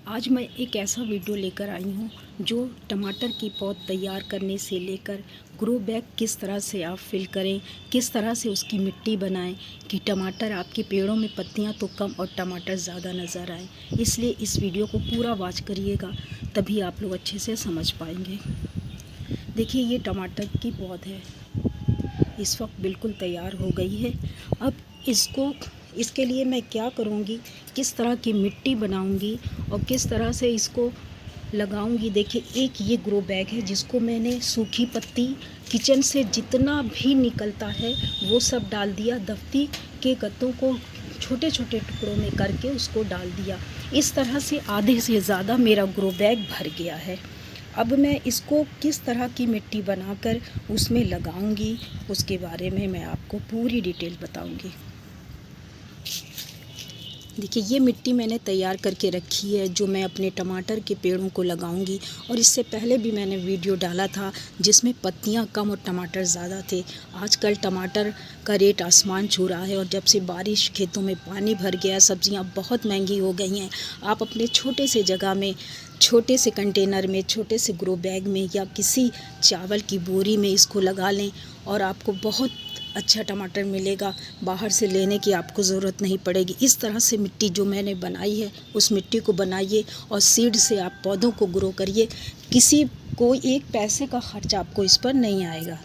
आज मैं एक ऐसा वीडियो लेकर आई हूँ जो टमाटर की पौध तैयार करने से लेकर ग्रो बैग किस तरह से आप फिल करें, किस तरह से उसकी मिट्टी बनाएं कि टमाटर आपके पेड़ों में पत्तियाँ तो कम और टमाटर ज़्यादा नज़र आए। इसलिए इस वीडियो को पूरा वॉच करिएगा, तभी आप लोग अच्छे से समझ पाएंगे। देखिए, ये टमाटर की पौध है, इस वक्त बिल्कुल तैयार हो गई है। अब इसके लिए मैं क्या करूँगी, किस तरह की मिट्टी बनाऊँगी और किस तरह से इसको लगाऊंगी। देखिए, एक ये ग्रो बैग है जिसको मैंने सूखी पत्ती किचन से जितना भी निकलता है वो सब डाल दिया, दफ्ती के गत्तों को छोटे छोटे टुकड़ों में करके उसको डाल दिया। इस तरह से आधे से ज़्यादा मेरा ग्रो बैग भर गया है। अब मैं इसको किस तरह की मिट्टी बनाकर उसमें लगाऊंगी, उसके बारे में मैं आपको पूरी डिटेल बताऊंगी। देखिए, ये मिट्टी मैंने तैयार करके रखी है जो मैं अपने टमाटर के पेड़ों को लगाऊंगी। और इससे पहले भी मैंने वीडियो डाला था जिसमें पत्तियां कम और टमाटर ज़्यादा थे। आजकल टमाटर का रेट आसमान छू रहा है और जब से बारिश, खेतों में पानी भर गया, सब्जियां बहुत महंगी हो गई हैं। आप अपने छोटे से जगह में, छोटे से कंटेनर में, छोटे से ग्रो बैग में या किसी चावल की बोरी में इसको लगा लें और आपको बहुत अच्छा टमाटर मिलेगा। बाहर से लेने की आपको ज़रूरत नहीं पड़ेगी। इस तरह से मिट्टी जो मैंने बनाई है उस मिट्टी को बनाइए और सीड से आप पौधों को ग्रो करिए। कोई एक पैसे का खर्च आपको इस पर नहीं आएगा।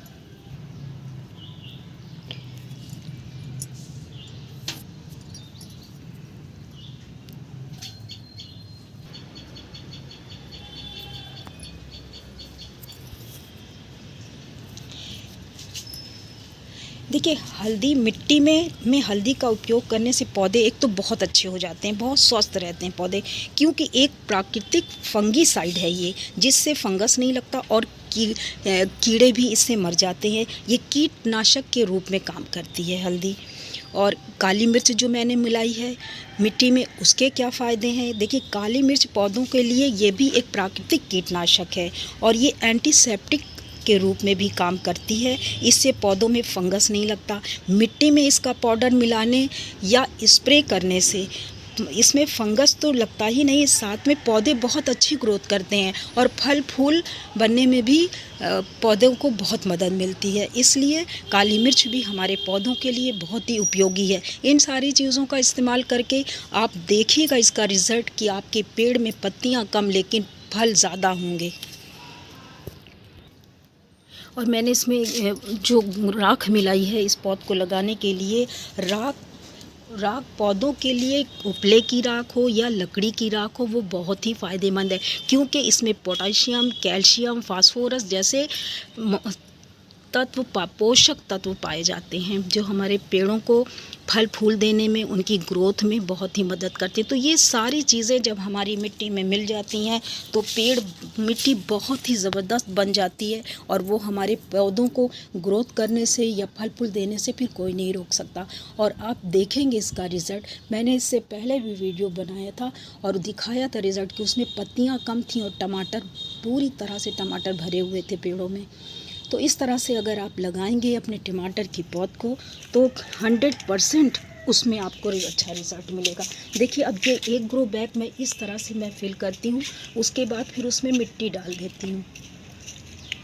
देखिए, हल्दी मिट्टी में हल्दी का उपयोग करने से पौधे एक तो बहुत अच्छे हो जाते हैं, बहुत स्वस्थ रहते हैं पौधे, क्योंकि एक प्राकृतिक फंगीसाइड है ये, जिससे फंगस नहीं लगता और कीड़े भी इससे मर जाते हैं। ये कीटनाशक के रूप में काम करती है हल्दी। और काली मिर्च जो मैंने मिलाई है मिट्टी में, उसके क्या फ़ायदे हैं। देखिए, काली मिर्च पौधों के लिए ये भी एक प्राकृतिक कीटनाशक है और ये एंटीसेप्टिक के रूप में भी काम करती है। इससे पौधों में फंगस नहीं लगता। मिट्टी में इसका पाउडर मिलाने या स्प्रे करने से इसमें फंगस तो लगता ही नहीं, साथ में पौधे बहुत अच्छी ग्रोथ करते हैं और फल फूल बनने में भी पौधों को बहुत मदद मिलती है। इसलिए काली मिर्च भी हमारे पौधों के लिए बहुत ही उपयोगी है। इन सारी चीज़ों का इस्तेमाल करके आप देखिएगा इसका रिज़ल्ट कि आपके पेड़ में पत्तियां कम लेकिन फल ज़्यादा होंगे। और मैंने इसमें जो राख मिलाई है इस पौध को लगाने के लिए, राख पौधों के लिए उपले की राख हो या लकड़ी की राख हो, वो बहुत ही फ़ायदेमंद है, क्योंकि इसमें पोटेशियम, कैल्शियम, फास्फोरस जैसे पोषक तत्व पाए जाते हैं जो हमारे पेड़ों को फल फूल देने में, उनकी ग्रोथ में बहुत ही मदद करते हैं। तो ये सारी चीज़ें जब हमारी मिट्टी में मिल जाती हैं तो मिट्टी बहुत ही ज़बरदस्त बन जाती है और वो हमारे पौधों को ग्रोथ करने से या फल फूल देने से फिर कोई नहीं रोक सकता। और आप देखेंगे इसका रिज़ल्ट। मैंने इससे पहले भी वीडियो बनाया था और दिखाया था रिज़ल्ट कि उसमें पत्तियाँ कम थीं और टमाटर पूरी तरह से टमाटर भरे हुए थे पेड़ों में। तो इस तरह से अगर आप लगाएंगे अपने टमाटर की पौध को तो 100% उसमें आपको अच्छा रिज़ल्ट मिलेगा। देखिए, अब ये एक ग्रो बैग में इस तरह से मैं फिल करती हूँ, उसके बाद फिर उसमें मिट्टी डाल देती हूँ।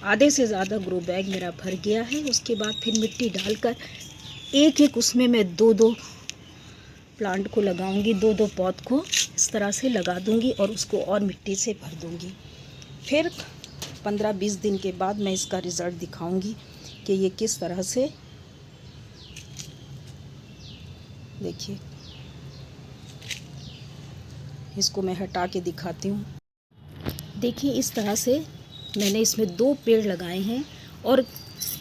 आधे से ज़्यादा ग्रो बैग मेरा भर गया है। उसके बाद फिर मिट्टी डालकर एक उसमें मैं दो प्लांट को लगाऊंगी, दो पौध को इस तरह से लगा दूंगी और उसको और मिट्टी से भर दूंगी। फिर 15-20 दिन के बाद मैं इसका रिज़ल्ट दिखाऊंगी कि ये किस तरह से। देखिए, इसको मैं हटा के दिखाती हूँ। देखिए, इस तरह से मैंने इसमें 2 पेड़ लगाए हैं और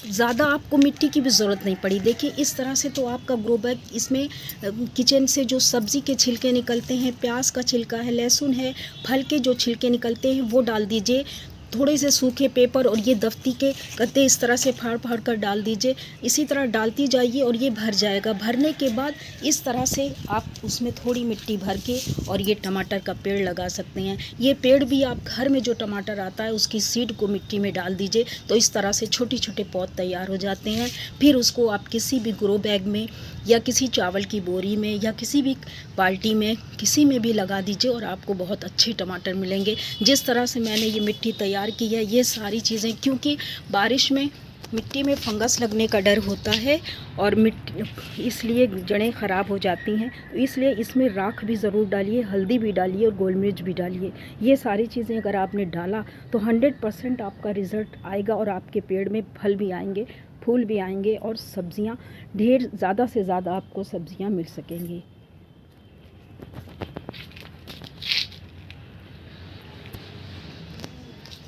ज़्यादा आपको मिट्टी की भी ज़रूरत नहीं पड़ी। देखिए, इस तरह से तो आपका ग्रो बैग, इसमें किचन से जो सब्ज़ी के छिलके निकलते हैं, प्याज का छिलका है, लहसुन है, फल के जो छिलके निकलते हैं वो डाल दीजिए। थोड़े से सूखे पेपर और ये दफ्ती के गत्ते इस तरह से फाड़ फाड़ कर डाल दीजिए। इसी तरह डालती जाइए और ये भर जाएगा। भरने के बाद इस तरह से आप उसमें थोड़ी मिट्टी भर के और ये टमाटर का पेड़ लगा सकते हैं। ये पेड़ भी आप घर में जो टमाटर आता है उसकी सीड को मिट्टी में डाल दीजिए, तो इस तरह से छोटे छोटे पौध तैयार हो जाते हैं। फिर उसको आप किसी भी ग्रो बैग में या किसी चावल की बोरी में या किसी भी बाल्टी में किसी में भी लगा दीजिए और आपको बहुत अच्छे टमाटर मिलेंगे। जिस तरह से मैंने ये मिट्टी तैयार की है, ये सारी चीज़ें, क्योंकि बारिश में मिट्टी में फंगस लगने का डर होता है और मिट्टी इसलिए जड़ें ख़राब हो जाती हैं, तो इसलिए इसमें राख भी ज़रूर डालिए, हल्दी भी डालिए और गोल मिर्च भी डालिए। ये सारी चीज़ें अगर आपने डाला तो 100% आपका रिज़ल्ट आएगा और आपके पेड़ में फल भी आएंगे, फूल भी आएंगे और सब्जियां ढेर ज़्यादा से ज़्यादा आपको सब्जियां मिल सकेंगी।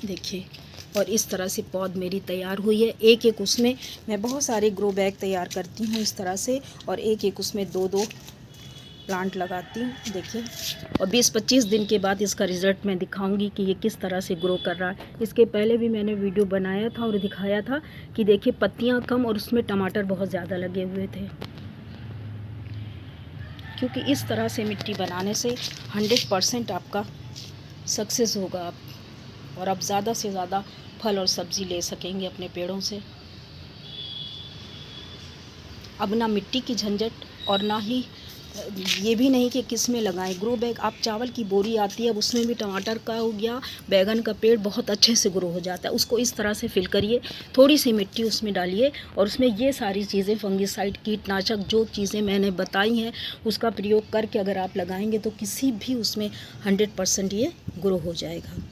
देखिए, और इस तरह से पौध मेरी तैयार हुई है। एक एक उसमें मैं बहुत सारे ग्रो बैग तैयार करती हूँ इस तरह से, और एक एक उसमें 2-2 प्लांट लगाती हूँ। देखिए, और 20-25 दिन के बाद इसका रिज़ल्ट मैं दिखाऊंगी कि ये किस तरह से ग्रो कर रहा है। इसके पहले भी मैंने वीडियो बनाया था और दिखाया था कि देखिए पत्तियाँ कम और उसमें टमाटर बहुत ज़्यादा लगे हुए थे। क्योंकि इस तरह से मिट्टी बनाने से 100% आपका सक्सेस होगा और आप ज़्यादा से ज़्यादा फल और सब्ज़ी ले सकेंगे अपने पेड़ों से। अब ना मिट्टी की झंझट और ना ही ये भी नहीं कि किस में लगाएं। ग्रो बैग, आप चावल की बोरी आती है, अब उसमें भी टमाटर का हो गया, बैगन का पेड़ बहुत अच्छे से ग्रो हो जाता है। उसको इस तरह से फिल करिए, थोड़ी सी मिट्टी उसमें डालिए और उसमें ये सारी चीज़ें, फंगिसाइड, कीटनाशक, जो चीज़ें मैंने बताई हैं उसका प्रयोग करके अगर आप लगाएंगे तो किसी भी उसमें 100% ये ग्रो हो जाएगा।